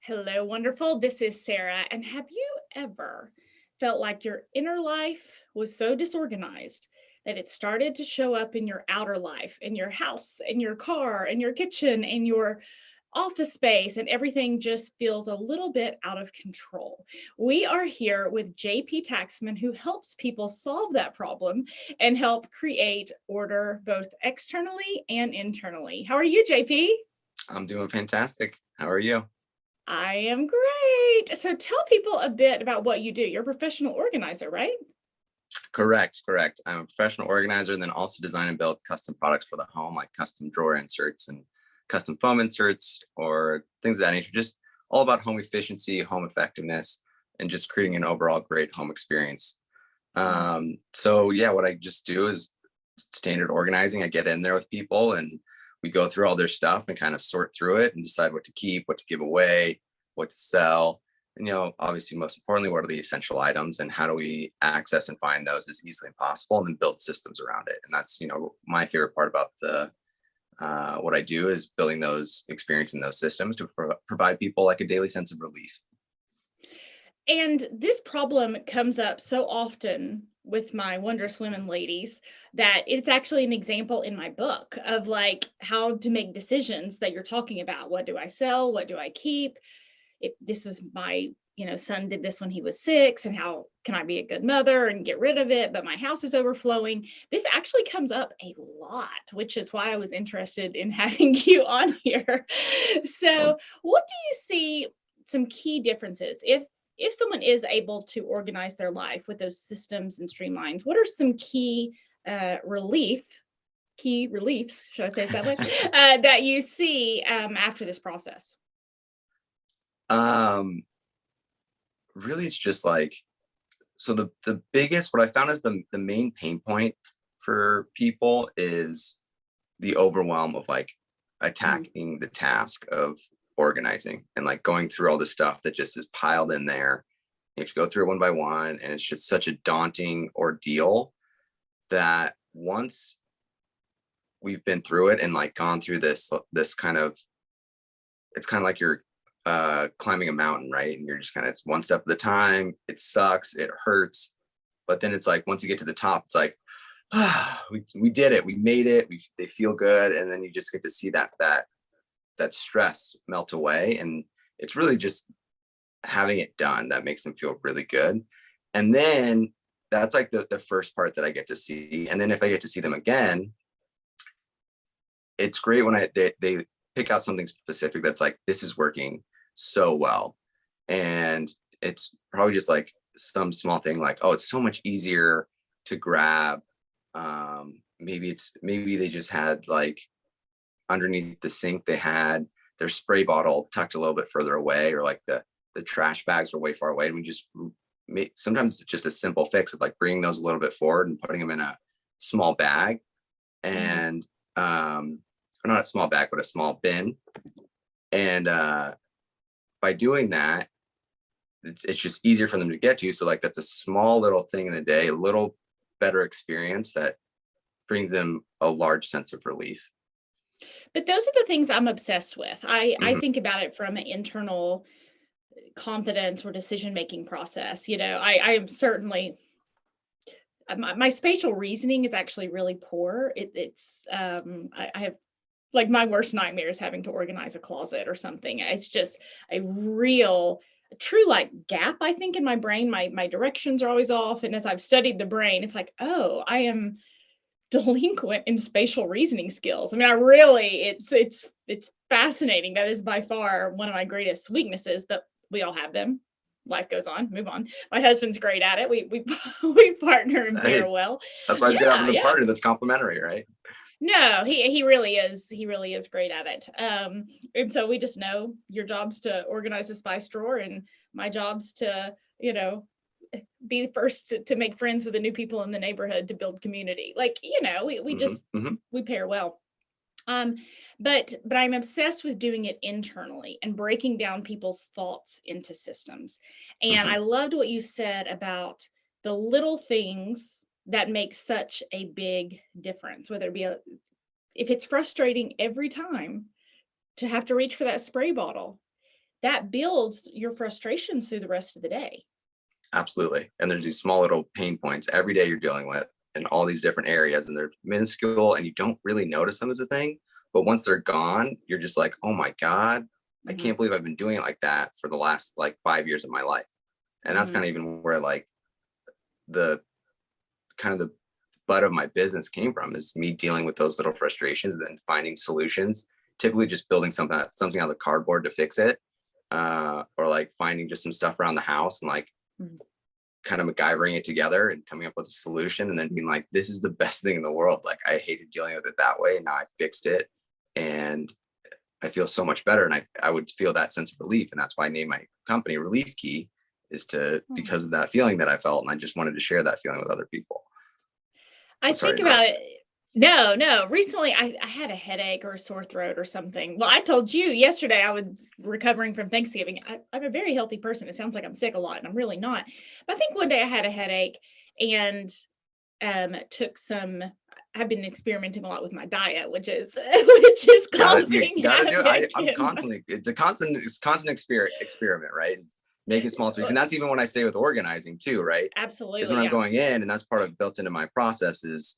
Hello, wonderful. This is Sarah. And have you ever felt like your inner life was so disorganized that it started to show up in your outer life, in your house, in your car, in your kitchen, in your office space, and everything just feels a little bit out of control? We are here with JP Taxman, who helps people solve that problem and help create order both externally and internally. How are you, JP? I'm doing fantastic. How are you? I am great. So tell people a bit about what you do. You're a professional organizer, right? Correct. I'm a professional organizer and then also design and build custom products for the home, like custom drawer inserts and custom foam inserts or things of that nature. Just all about home efficiency, home effectiveness, and just creating an overall great home experience. So yeah, what I just do is standard organizing. I get in there with people and we go through all their stuff and kind of sort through it and decide what to keep, what to give away, what to sell. And, obviously, most importantly, what are the essential items and how do we access and find those as easily as possible and then build systems around it. And that's, my favorite part about what I do is building those experience in those systems to provide people like a daily sense of relief. And this problem comes up so often with my Wondrous Women ladies that it's actually an example in my book of like how to make decisions that you're talking about. What do I sell? What do I keep? If this is my son did this when he was 6, and how can I be a good mother and get rid of it, but my house is overflowing? This actually comes up a lot, which is why I was interested in having you on here. Um, So what do you see some key differences if someone is able to organize their life with those systems and streamlines? What are some key reliefs, should I say it that way, that you see after this process? um, Really, it's just like, so the biggest, what I found is the main pain point for people is the overwhelm of like Mm. attacking the task of organizing and like going through all the stuff that just is piled in there. You have to go through it one by one, and it's just such a daunting ordeal that once we've been through it and like gone through this kind of, it's kind of like you're climbing a mountain, right? And you're just kind of, it's one step at a time. It sucks, it hurts, but then it's like once you get to the top, it's like, we did it, we made it, they feel good, and then you just get to see that stress melt away, and it's really just having it done that makes them feel really good. And then that's like the first part that I get to see, and then if I get to see them again, it's great when they pick out something specific that's like, this is working so well. And it's probably just like some small thing like, oh, it's so much easier to grab. Maybe they just had like underneath the sink, they had their spray bottle tucked a little bit further away, or like the trash bags were way far away. And we just sometimes it's just a simple fix of like bringing those a little bit forward and putting them in a small bag, Mhm. and or not a small bag, but a small bin. And by doing that, it's just easier for them to get to. So like that's a small little thing in the day, a little better experience that brings them a large sense of relief. But those are the things I'm obsessed with. I Mhm. think about it from an internal confidence or decision making process. I am certainly my spatial reasoning is actually really poor. I have like my worst nightmare is having to organize a closet or something. It's just a real true like gap, I think, in my brain. My directions are always off. And as I've studied the brain, it's like, oh, I am delinquent in spatial reasoning skills. I mean, I really, it's fascinating. That is by far one of my greatest weaknesses, but we all have them. Life goes on, move on. My husband's great at it. We we partner and pair Hey, well. that's why it's good Yeah, having a yeah. partner that's complimentary, right? No, he really is. He really is great at it. And so we just know your job's to organize the spice drawer, and my job's to, be the first to make friends with the new people in the neighborhood to build community. Like, we Hmm. just Hmm. we pair well. Um, but I'm obsessed with doing it internally and breaking down people's thoughts into systems. And Hmm. I loved what you said about the little things that make such a big difference, whether it be if it's frustrating every time to have to reach for that spray bottle, that builds your frustrations through the rest of the day. Absolutely. And there's these small little pain points every day you're dealing with in all these different areas, and they're minuscule and you don't really notice them as a thing. But once they're gone, you're just like, oh my God, I Mm-hmm. can't believe I've been doing it like that for the last like 5 years of my life. And that's Mm-hmm. kind of even where like the kind of the butt of my business came from, is me dealing with those little frustrations and then finding solutions, typically just building something out of cardboard to fix it, or like finding just some stuff around the house and like Mm-hmm. kind of MacGyvering it together and coming up with a solution, and then being like, this is the best thing in the world. Like, I hated dealing with it that way, and now I fixed it and I feel so much better. And I would feel that sense of relief. And that's why I named my company Relief Key, is to, because of that feeling that I felt. And I just wanted to share that feeling with other people. I I'm sorry think to about interrupt. it. No. Recently, I had a headache or a sore throat or something. Well, I told you yesterday I was recovering from Thanksgiving. I'm a very healthy person. It sounds like I'm sick a lot, and I'm really not. But I think one day I had a headache and took some. I've been experimenting a lot with my diet, which is You causing gotta do it. havoc. I'm constantly, it's constant experiment, right? It's making small tweaks. And that's even when I say with organizing too, right? Is when Absolutely, I'm yeah. going in, and that's part of built into my processes.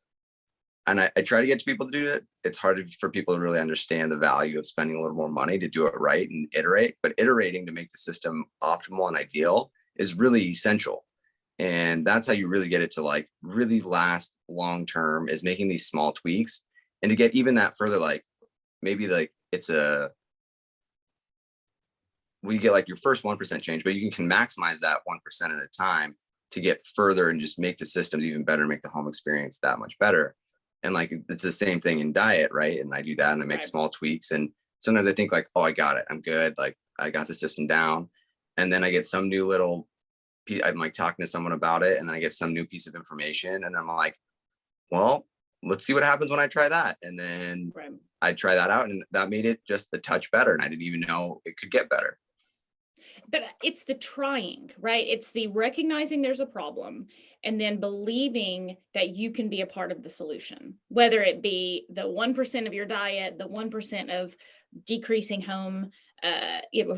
And I try to get to people to do it. It's hard for people to really understand the value of spending a little more money to do it right and iterate. But iterating to make the system optimal and ideal is really essential. And that's how you really get it to like really last long term, is making these small tweaks. And to get even that further, like maybe like we get like your first 1% change, but you can maximize that 1% at a time to get further and just make the systems even better, make the home experience that much better. And like, it's the same thing in diet, right? And I do that and I make Right. small tweaks. And sometimes I think like, oh, I got it, I'm good. Like, I got the system down. And then I get some new little I'm like talking to someone about it, and then I get some new piece of information, and I'm like, well, let's see what happens when I try that. And then Right. I try that out, and that made it just a touch better. And I didn't even know it could get better. But it's the trying, right? It's the recognizing there's a problem and then believing that you can be a part of the solution, whether it be the 1% of your diet, the 1% of decreasing home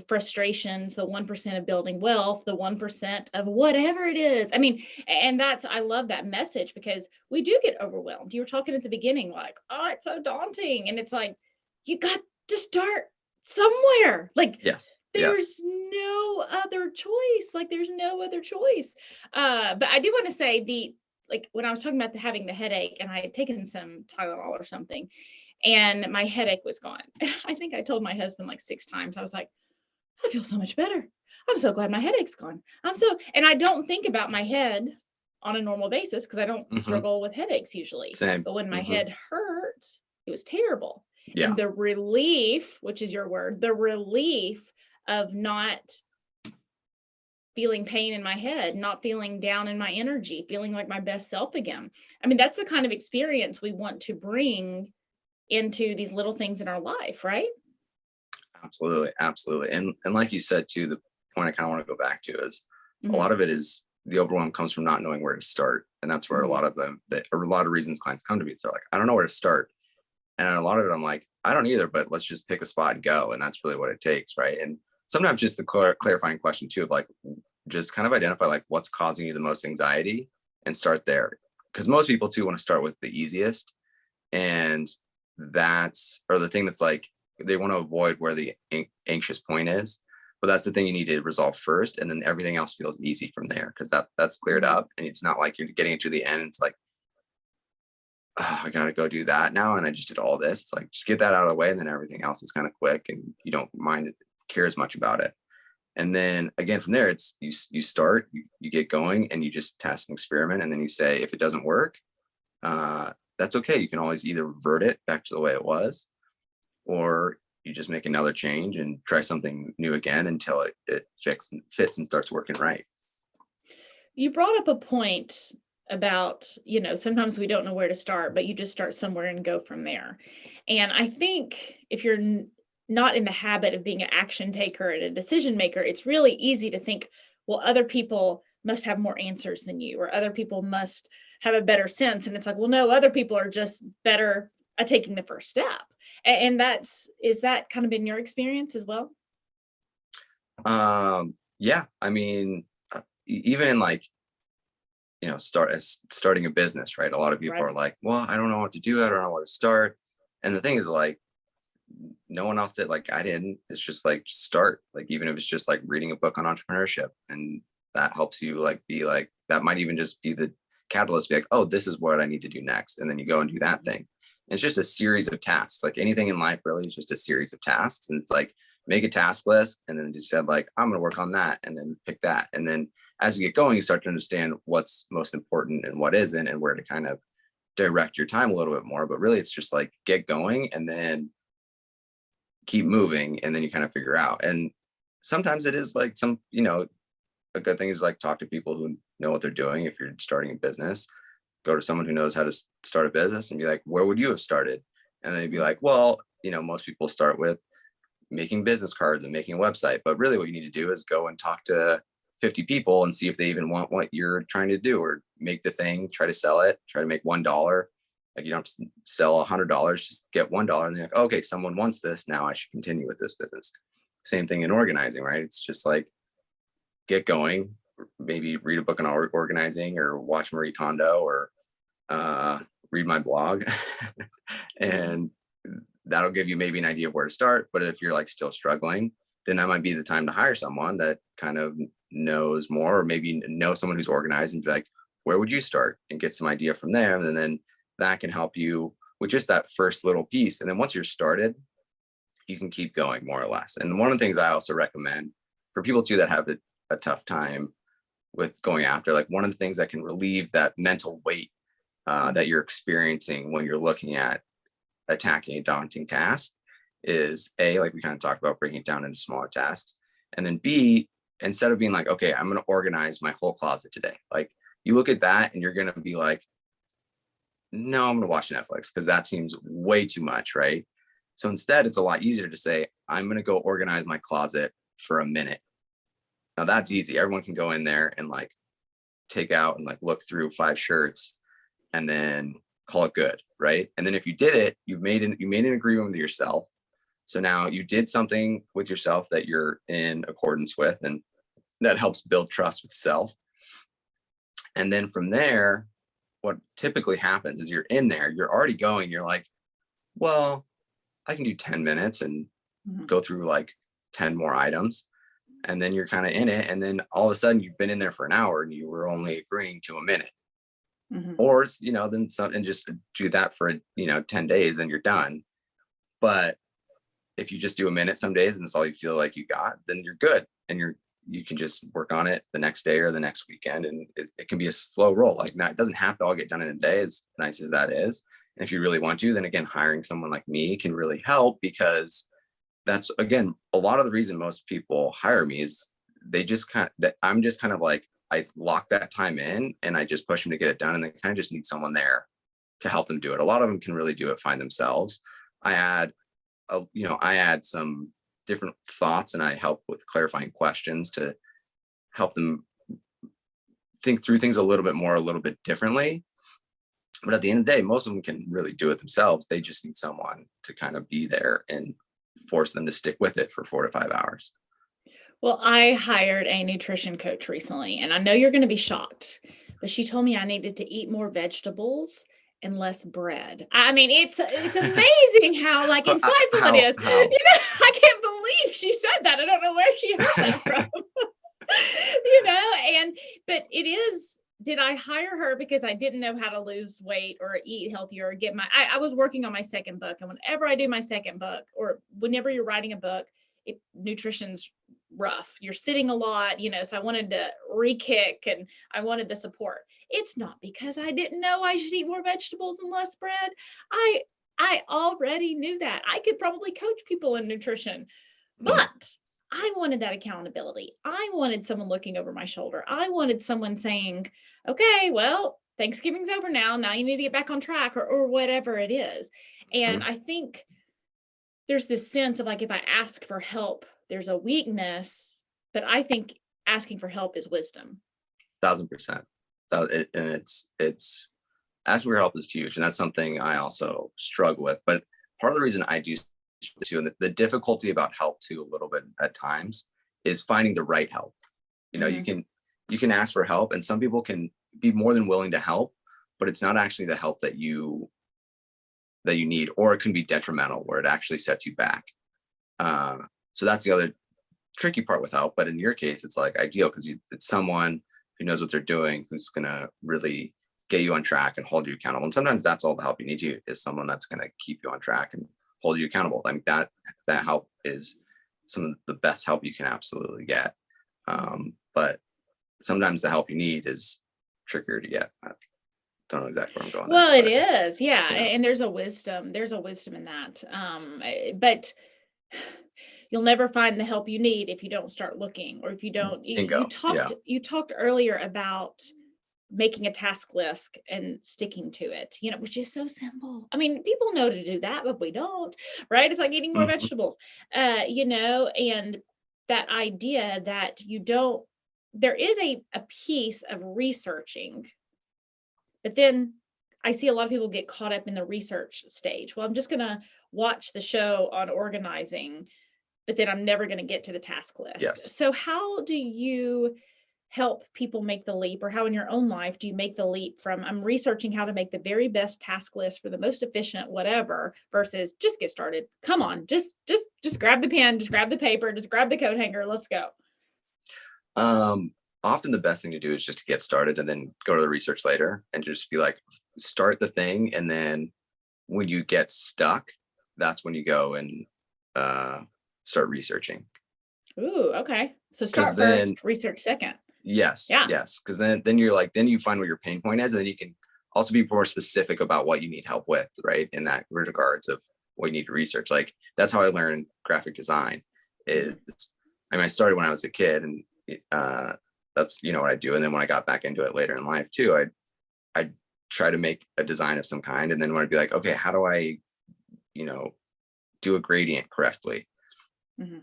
frustrations, the 1% of building wealth, the 1% of whatever it is. I mean, and I love that message, because we do get overwhelmed. You were talking at the beginning, like, oh, it's so daunting. And it's like, you got to start somewhere. Like, Yes. there's no other choice. Like, there's no other choice. But I do want to say, like when I was talking about having the headache, and I had taken some Tylenol or something, and my headache was gone. I think I told my husband like 6 times. I was like, I feel so much better. I'm so glad my headache's gone. And I don't think about my head on a normal basis, because I don't Mm-hmm. struggle with headaches usually. Same. But when my Mm-hmm. head hurt, it was terrible. Yeah. And the relief, which is your word, the relief of not feeling pain in my head, not feeling down in my energy, feeling like my best self again. I mean, that's the kind of experience we want to bring into these little things in our life, right? Absolutely. Absolutely. And like you said too, the point I kind of want to go back to is a Mm-hmm. lot of it is the overwhelm comes from not knowing where to start. And that's where a Mm-hmm. lot of a lot of reasons clients come to me. It's like, I don't know where to start. And a lot of it, I'm like, I don't either, but let's just pick a spot and go. And that's really what it takes. Right. And sometimes just the clarifying question too, of like, just kind of identify like what's causing you the most anxiety and start there. Because most people too want to start with the easiest. And or the thing that's like, they want to avoid where the anxious point is. But that's the thing you need to resolve first. And then everything else feels easy from there, because that's cleared Mm-hmm. up. And it's not like you're getting to the end. It's like, oh, I got to go do that now. And I just did all this. It's like, just get that out of the way. And then everything else is kind of quick and you don't care as much about it. And then again, from there, it's you start, you get going and you just test and experiment. And then you say, if it doesn't work, that's okay. You can always either revert it back to the way it was, or you just make another change and try something new again until it fits and starts working right. You brought up a point about, sometimes we don't know where to start, but you just start somewhere and go from there. And I think if you're not in the habit of being an action taker and a decision maker, it's really easy to think, well, other people must have more answers than you, or other people must have a better sense. And it's like, well, no, other people are just better at taking the first step. And is that kind of been your experience as well? Yeah, I mean, even like, starting a business, right? A lot of people Right. are like, well, I don't know what to do. I don't know where to start. And the thing is, like, no one else did. Like, I didn't. It's just like, just start. Like, even if it's just like reading a book on entrepreneurship, and that helps you like be like, that might even just be the catalyst, be like, oh, this is what I need to do next. And then you go and do that thing. And it's just a series of tasks. Like anything in life really is just a series of tasks. And it's like, make a task list and then just said like, I'm going to work on that and then pick that. And then as you get going, you start to understand what's most important and what isn't, and where to kind of direct your time a little bit more. But really it's just like get going and then keep moving, and then you kind of figure out. And sometimes it is like a good thing is like talk to people who know what they're doing. If you're starting a business, go to someone who knows how to start a business and be like, where would you have started? And then they'd be like, well, most people start with making business cards and making a website. But really what you need to do is go and talk to 50 people and see if they even want what you're trying to do, or make the thing, try to sell it, try to make $1. Like you don't sell $100, just get $1. And you're like, okay, someone wants this. Now I should continue with this business. Same thing in organizing, right? It's just like, get going, maybe read a book on organizing, or watch Marie Kondo, or read my blog. And that'll give you maybe an idea of where to start. But if you're like still struggling, then that might be the time to hire someone that kind of knows more, or maybe know someone who's organized, and be like, where would you start, and get some idea from there. And then that can help you with just that first little piece. And then once you're started, you can keep going more or less. And one of the things I also recommend for people too that have a tough time with going after, like one of the things that can relieve that mental weight that you're experiencing when you're looking at attacking a daunting task, is A, like we kind of talked about, breaking it down into smaller tasks. And then B, instead of being like, okay, I'm going to organize my whole closet today, like you look at that and you're going to be like, no, I'm going to watch Netflix because that seems way too much, right? So instead, it's a lot easier to say, I'm going to go organize my closet for a minute. Now that's easy. Everyone can go in there and like take out and like look through 5 shirts and then call it good, right? And then if you did it, you made an agreement with yourself. So now you did something with yourself that you're in accordance with, and that helps build trust with self. And then from there, what typically happens is you're in there, you're already going, you're like, well, I can do 10 minutes and go through like 10 more items. And then you're kind of in it. And then all of a sudden you've been in there for an hour and you were only agreeing to a minute. Or, then some, and just do that for, 10 days and you're done. But if you just do a minute some days and it's all you feel like you got, then you're good. And you can just work on it the next day or the next weekend. And it can be a slow roll. Like, it doesn't have to all get done in a day, as nice as that is. And if you really want to, then again, hiring someone like me can really help, because that's, again, a lot of the reason most people hire me is I'm just kind of like, I lock that time in and I just push them to get it done. And they kind of just need someone there to help them do it. A lot of them can really do it fine themselves. I add some different thoughts and I help with clarifying questions to help them think through things a little bit differently. But at the end of the day, most of them can really do it themselves. They just need someone to kind of be there and force them to stick with it for 4 to 5 hours. Well, I hired a nutrition coach recently, and I know you're going to be shocked, but she told me I needed to eat more vegetables and less bread. I mean, it's amazing how like insightful it is. I can't believe she said that. I don't know where she heard that from. But it is, did I hire her because I didn't know how to lose weight or eat healthier or I was working on my second book. And whenever I do my second book, or whenever you're writing a book, nutrition's rough. You're sitting a lot, so I wanted to re-kick and I wanted the support. It's not because I didn't know I should eat more vegetables and less bread. I already knew that. I could probably coach people in nutrition, but I wanted that accountability. I wanted someone looking over my shoulder. I wanted someone saying, okay, well, Thanksgiving's over now. Now you need to get back on track, or whatever it is. And I think there's this sense of like, if I ask for help, there's a weakness, but I think asking for help is wisdom. 1,000%. And it's asking for help is huge. And that's something I also struggle with. But part of the reason I do too, and the difficulty about help too, a little bit at times, is finding the right help. You know, Mm-hmm. you can ask for help, and some people can be more than willing to help, but it's not actually the help that you need, or it can be detrimental where it actually sets you back. So that's the other tricky part with help. But in your case, it's like ideal because it's someone who knows what they're doing, who's gonna really get you on track and hold you accountable. And sometimes that's all the help you need is someone that's gonna keep you on track and hold you accountable. I mean, that help is some of the best help you can absolutely get. But sometimes the help you need is trickier to get. I don't know exactly where I'm going Well, there. it is, yeah. Yeah. And there's a wisdom in that. But you'll never find the help you need if you don't start looking, or if you don't. Bingo. You talked earlier about making a task list and sticking to it, which is so simple. I mean, people know to do that, but we don't, right? It's like eating more Mhm. vegetables, and that idea that there is a piece of researching, but then I see a lot of people get caught up in the research stage. Well, I'm just going to watch the show on organizing, but then I'm never going to get to the task list. Yes. So how do you help people make the leap, or how in your own life do you make the leap from I'm researching how to make the very best task list for the most efficient whatever, versus just get started? Come on, just grab the pen, just grab the paper, just grab the coat hanger, let's go. Often the best thing to do is just to get started and then go to the research later, and just be like, start the thing. And then when you get stuck, that's when you go and start researching. Ooh, okay. So start then first, research second. Yes. Yeah. Yes. Because then you're like, then you find what your pain point is, and then you can also be more specific about what you need help with, right? In that regards of what you need to research. Like that's how I learned graphic design. Is I mean, I started when I was a kid, and that's what I do. And then when I got back into it later in life too, I'd try to make a design of some kind, and then when I'd be like, okay, how do I, do a gradient correctly? Mm-hmm.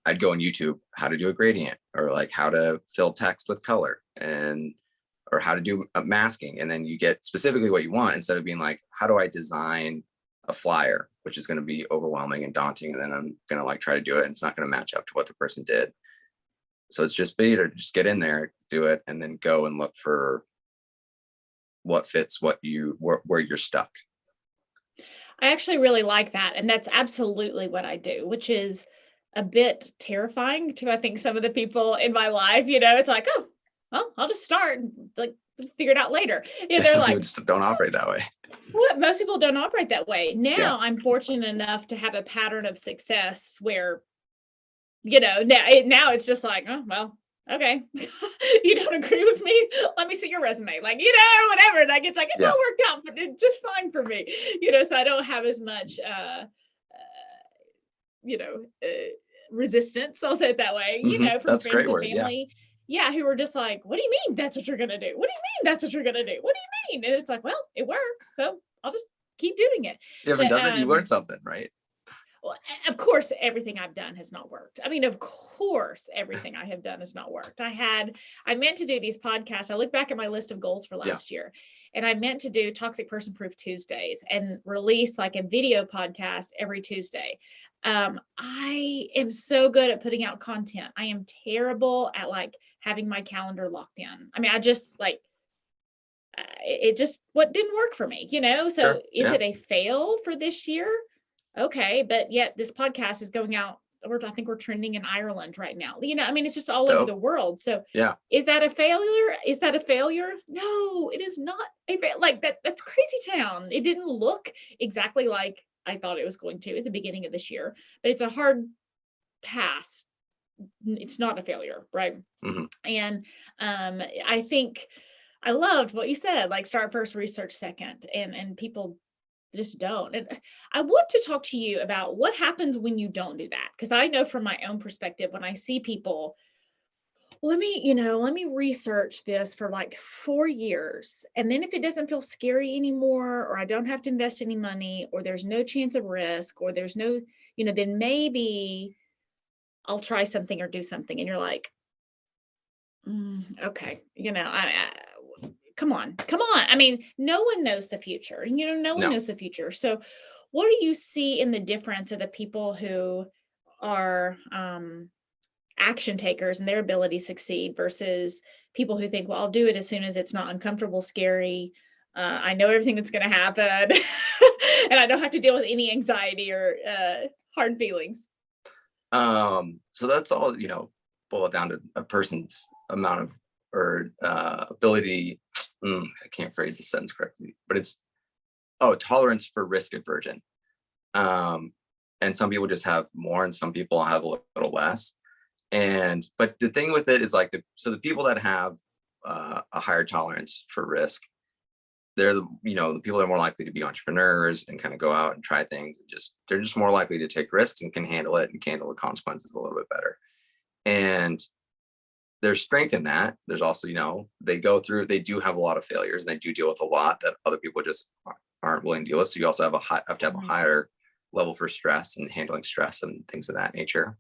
I'd go on YouTube, how to do a gradient, or like how to fill text with color, or how to do a masking. And then you get specifically what you want, instead of being like, how do I design a flyer, which is going to be overwhelming and daunting. And then I'm going to like try to do it, and it's not going to match up to what the person did. So it's just better to just get in there, do it, and then go and look for what fits where you're stuck. I actually really like that. And that's absolutely what I do, which is a bit terrifying to, I think, some of the people in my life. It's like, oh, well, I'll just start and like figure it out later. They're Some like, people just don't operate that way. what? Most people don't operate that way. Now Yeah. I'm fortunate enough to have a pattern of success where, now it's just like, oh, well, okay. You don't agree with me? Let me see your resume. Like, whatever. Like, it's like, it's all worked out, but it's just fine for me. So I don't have as much, resistance. I'll say it that way, from That's a friends great and word. family. Yeah. Who were just like, what do you mean that's what you're going to do? What do you mean that's what you're going to do? What do you mean? And it's like, well, it works. So I'll just keep doing it. If it doesn't, you learn something, right? Well, of course, everything I've done has not worked. I mean, of course, everything I have done has not worked. I meant to do these podcasts. I look back at my list of goals for last year, and I meant to do Toxic Person Proof Tuesdays and release like a video podcast every Tuesday. I am so good at putting out content. I am terrible at like having my calendar locked in. I mean, I just like, it just, what didn't work for me, So Sure. Is it a fail for this year? Okay, but yet this podcast is going out. I think we're trending in Ireland right now. I mean, it's just all over the world. So is that a failure? Is that a failure? No, it is not a failure. Like that's crazy town. It didn't look exactly like I thought it was going to at the beginning of this year, but it's a hard pass. It's not a failure, right? Mm-hmm. And I think I loved what you said, like start first, research second, and people just don't. And I want to talk to you about what happens when you don't do that. Because I know from my own perspective, when I see people, let me research this for like 4 years. And then if it doesn't feel scary anymore, or I don't have to invest any money, or there's no chance of risk, or there's no, then maybe I'll try something or do something. And you're like, okay, come on. I mean, no one knows the future. No one knows the future. So what do you see in the difference of the people who are action takers and their ability to succeed versus people who think, well, I'll do it as soon as it's not uncomfortable, scary. I know everything that's going to happen and I don't have to deal with any anxiety or hard feelings. So that's all, boiled down to a person's amount of or ability. I can't phrase the sentence correctly, but it's tolerance for risk aversion. And some people just have more, and some people have a little less. But the thing with it is like the people that have a higher tolerance for risk, they're the people that are more likely to be entrepreneurs and kind of go out and try things, and they're just more likely to take risks and can handle it and handle the consequences a little bit better. And there's strength in that. There's also, they do have a lot of failures, and they do deal with a lot that other people just aren't willing to deal with. So you also have to have a higher level for stress and handling stress and things of that nature.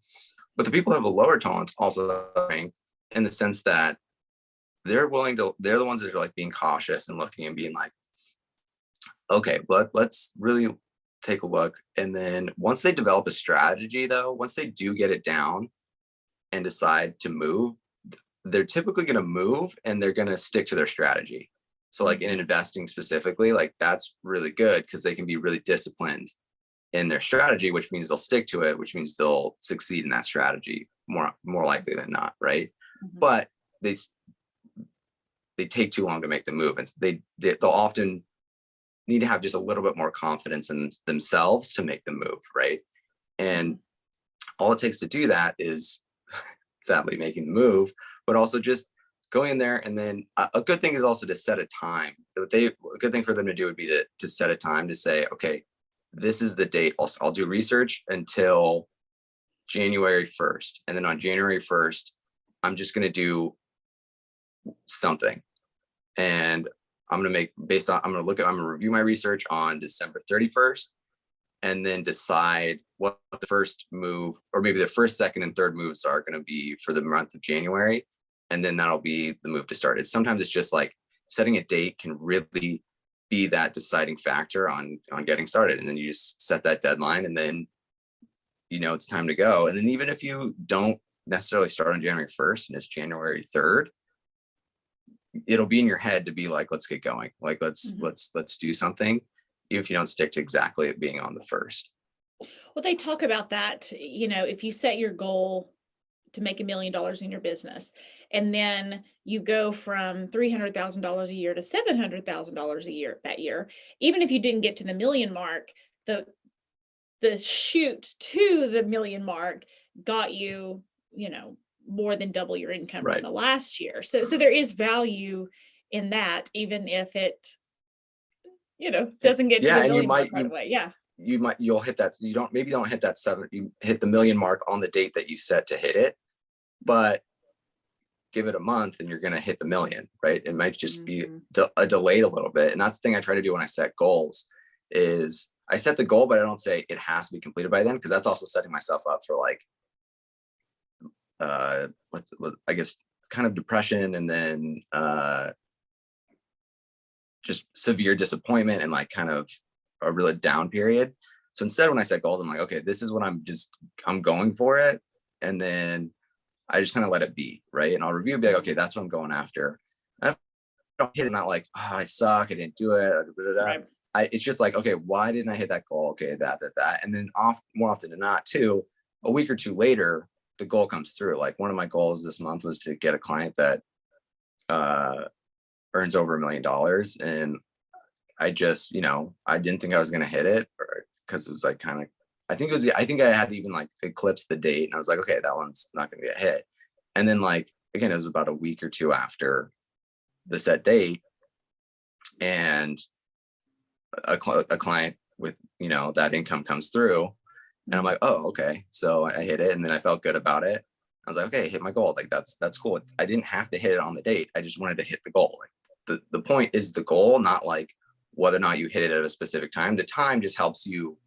But the people who have a lower tolerance also have strength in the sense that they're the ones that are like being cautious and looking and being like, okay, but let's really take a look. And then once they develop a strategy, though, once they do get it down and decide to move, they're typically going to move and they're going to stick to their strategy. So like in investing specifically, like that's really good because they can be really disciplined in their strategy, which means they'll stick to it, which means they'll succeed in that strategy more likely than not, right? But they take too long to make the move, and they'll often need to have just a little bit more confidence in themselves to make the move, right? And all it takes to do that is sadly making the move, but also just going in there. And then a good thing is also to set a time. So a good thing for them to do would be to set a time to say, okay, this is the date. I'll do research until January 1st. And then on January 1st, I'm just going to do something. And I'm going to review my research on December 31st, and then decide what the first move, or maybe the first, second, and third moves are going to be for the month of January. And then that'll be the move to start. Sometimes it's just like setting a date can really be that deciding factor on getting started. And then you just set that deadline, and then, it's time to go. And then even if you don't necessarily start on January 1st and it's January 3rd, it'll be in your head to be like, let's get going. Like, let's do something, even if you don't stick to exactly it being on the 1st. Well, they talk about that, if you set your goal to make $1 million in your business, and then you go from $300,000 a year to $700,000 a year that year, even if you didn't get to the million mark, the shoot to the million mark got you, more than double your income from the last year. So there is value in that, even if it, doesn't get to the million mark right away. Yeah. You'll hit that. You don't hit that you hit the million mark on the date that you set to hit it, but give it a month and you're going to hit the million, right? It might just be delayed a little bit. And that's the thing I try to do when I set goals is I set the goal, but I don't say it has to be completed by then, because that's also setting myself up for like, I guess kind of depression, and then just severe disappointment and like kind of a really down period. So instead, when I set goals, I'm like, okay, this is what I'm going for it. And then I just kind of let it be, right? And I'll review and be like, okay, that's what I'm going after. And I don't hit it, not like, oh, I suck, I didn't do it. Right. It's just like, okay, why didn't I hit that goal? Okay, that. And then more often than not, too, a week or two later, the goal comes through. Like one of my goals this month was to get a client that earns over $1 million. And I just, I didn't think I was going to hit it, because it was like kind of, I think I had even like eclipsed the date, and I was like, okay, that one's not going to get hit. And then like, again, it was about a week or two after the set date, and a client with, that income comes through, and I'm like, oh, okay. So I hit it, and then I felt good about it. I was like, okay, hit my goal. Like that's cool. I didn't have to hit it on the date. I just wanted to hit the goal. Like the point is the goal, not like whether or not you hit it at a specific time. The time just helps you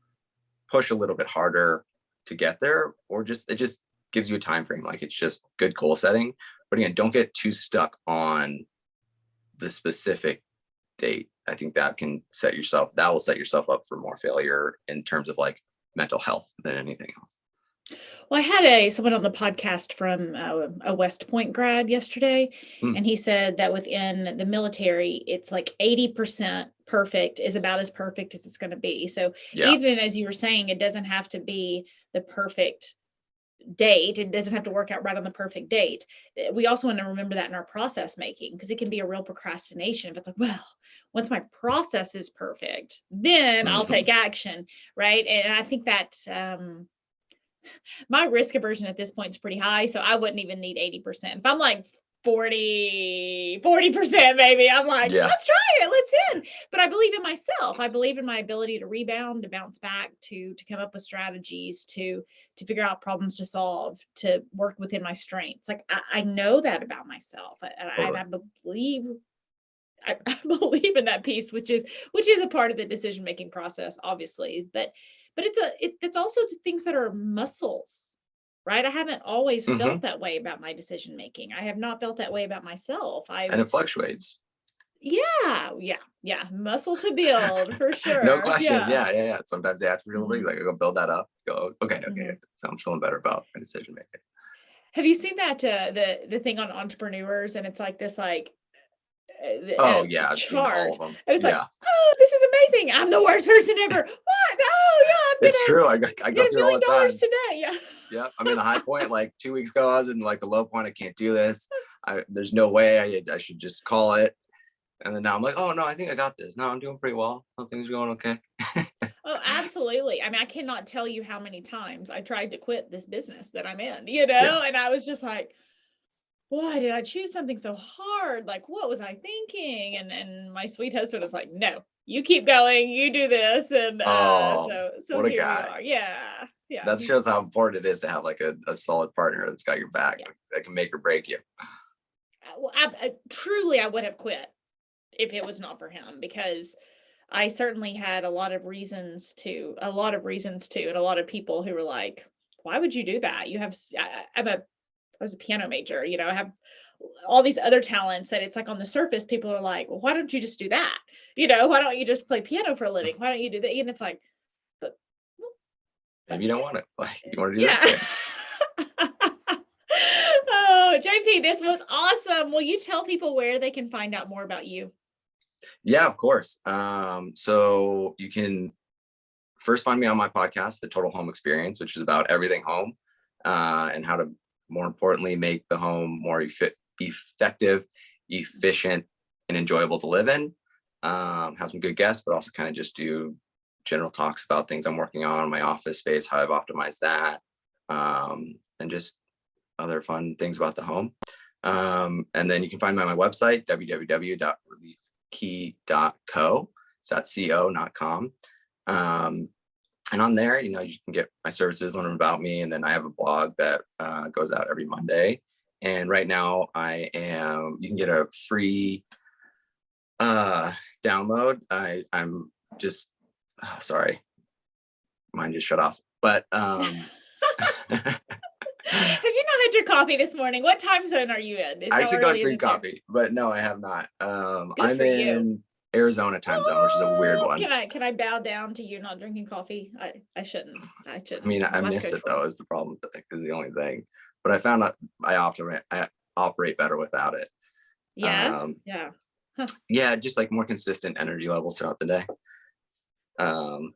push a little bit harder to get there, or it just gives you a time frame. Like it's just good goal setting. But again, don't get too stuck on the specific date. I think that will set yourself up for more failure in terms of like mental health than anything else. Well, I had someone on the podcast from a West Point grad yesterday, Mm, and he said that within the military, it's like 80% perfect is about as perfect as it's going to be. So yeah. even as you were saying, it doesn't have to be the perfect date. It doesn't have to work out right on the perfect date. We also want to remember that in our process making, because it can be a real procrastination. If it's like, well, once my process is perfect, then I'll Hmm. take action, right? And I think that my risk aversion at this point is pretty high, so I wouldn't even need 80%. If I'm like 40% maybe, I'm like, Yeah. let's try it, let's in. But I believe in myself. I believe in my ability to rebound, to bounce back, to come up with strategies, to figure out problems to solve, to work within my strengths. Like I know that about myself. And Totally. I believe I believe in that piece, which is a part of the decision making process, obviously. But it's also things that are muscles, right? I haven't always Hmm. felt that way about my decision making. I have not felt that way about myself. I've And it fluctuates. yeah, muscle to build for No sure. question. Yeah. Yeah. Sometimes they have to be real big. Mhm, Like I go build that up. Go, okay. mhm. So I'm feeling better about my decision making. Have you seen that the thing on entrepreneurs, and it's like this Oh yeah, I've seen all chart, of them. and it's like, Yeah, oh, this is amazing, I'm the worst person ever. What? Oh yeah, I'm it's gonna true. I go get a through it all million the dollars time. today. Yeah. Yeah, I mean the high point like 2 weeks ago, I was in like the low point. I can't do this. There's no way I should just call it. And then now I'm like, oh no, I think I got this. No, I'm doing pretty well. Oh, things are going okay. Oh, absolutely. I mean, I cannot tell you how many times I tried to quit this business that I'm in, Yeah. and I was just like, why did I choose something so hard? Like, what was I thinking? And my sweet husband was like, no, you keep going, you do this. And Oh, so what a here we guy. are. Yeah. Yeah. That He's shows how important it is to have like a solid partner that's got your back, yeah. that can make or break you. Well, truly I would have quit if it was not for him, because I certainly had a lot of reasons to, and a lot of people who were like, why would you do that? You have, I was a piano major, I have all these other talents that it's like on the surface, people are like, well, why don't you just do that? Why don't you just play piano for a living? Why don't you do that? And it's like, but, Maybe you don't want it. Like you want to do this yeah. thing. Oh, JP, this was awesome. Will you tell people where they can find out more about you? Yeah, of course. So you can first find me on my podcast, The Total Home Experience, which is about everything home, and how to, more importantly, make the home more effective, efficient, and enjoyable to live in. Have some good guests, but also kind of just do general talks about things I'm working on, my office space, how I've optimized that, and just other fun things about the home. And then you can find me on my website, www.reliefkey.co. So that's co, not com. And on there, you can get my services, learn about me. And then I have a blog that goes out every Monday. And right now you can get a free download. I'm just, sorry, mine just shut off. But Have you not had your coffee this morning? What time zone are you in? I How actually don't early is drink it there? coffee, but no, I have not. Good I'm for you. in Arizona time zone, which is a weird Oh, one. can I bow down to you not drinking coffee? I shouldn't. I I mean, shouldn't. I My life missed coach it will. though, is the problem. Is the only thing. But I found out I operate better without it. Yeah. Um, Yeah. Huh. yeah, just like more consistent energy levels throughout the day. Um,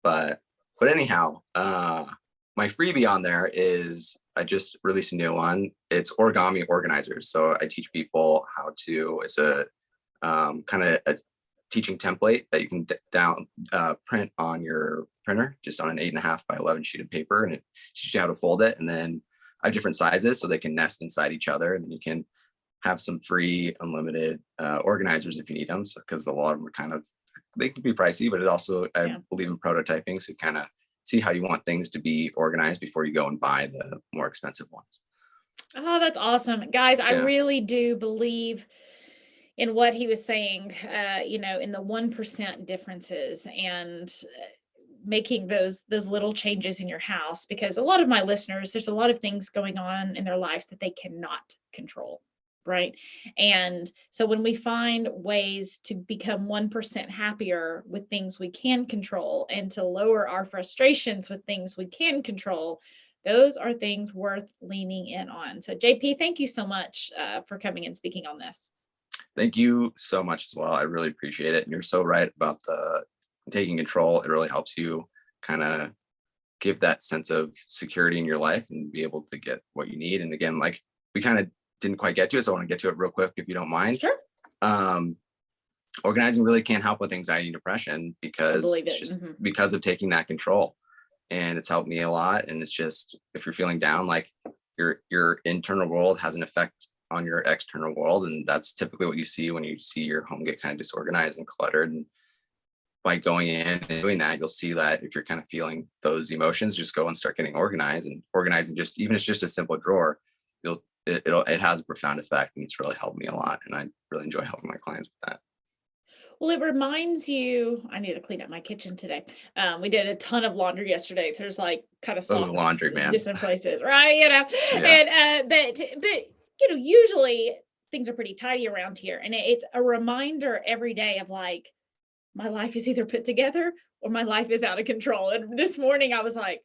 but anyhow, my freebie on there is I just released a new one. It's origami organizers. So I teach people how to. It's a kind of a teaching template that you can print on your printer, just on an 8.5 by 11 sheet of paper, and it teaches you how to fold it. And then I have different sizes so they can nest inside each other, and then you can have some free unlimited organizers if you need them. So because a lot of them are they can be pricey, but it also, I Yeah. believe in prototyping, so kind of see how you want things to be organized before you go and buy the more expensive ones. Oh, that's awesome. Guys, I Yeah. really do believe in what he was saying, in the 1% differences, and making those little changes in your house, because a lot of my listeners, there's a lot of things going on in their lives that they cannot control, right? And so when we find ways to become 1% happier with things we can control, and to lower our frustrations with things we can control, those are things worth leaning in on. So JP, thank you so much for coming and speaking on this. Thank you so much as well. I really appreciate it. And you're so right about the taking control. It really helps you kind of give that sense of security in your life and be able to get what you need. And again, like we kind of didn't quite get to it, so I want to get to it real quick if you don't mind. Sure. Organizing really can't help with anxiety and depression because it's just because of taking that control. And it's helped me a lot. And it's just, if you're feeling down, like your internal world has an effect on your external world. And that's typically what you see when you see your home get kind of disorganized and cluttered. And by going in and doing that, you'll see that if you're kind of feeling those emotions, just go and start getting organized, and organizing, just even if it's just a simple drawer, it has a profound effect, and it's really helped me a lot. And I really enjoy helping my clients with that. Well, it reminds you, I need to clean up my kitchen today. We did a ton of laundry yesterday. There's like kind of socks laundry, man. different places, right? You know, Yeah. and but you know, usually things are pretty tidy around here, and it's a reminder every day of like, my life is either put together or my life is out of control. And this morning I was like,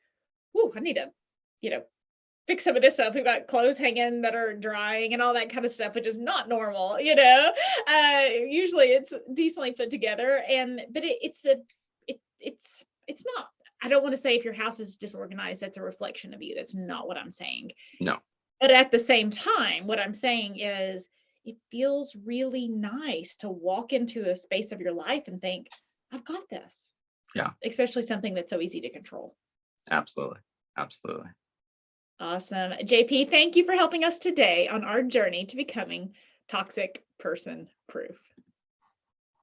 "Ooh, I need to, you know, fix some of this stuff. We've got clothes hanging that are drying and all that kind of stuff, which is not normal, you know. Usually it's decently put together, but it's not. I don't want to say if your house is disorganized, that's a reflection of you. That's not what I'm saying. No. But at the same time, what I'm saying is it feels really nice to walk into a space of your life and think, I've got this. Yeah. Especially something that's so easy to control. Absolutely. Absolutely. Awesome. JP, thank you for helping us today on our journey to becoming toxic person proof.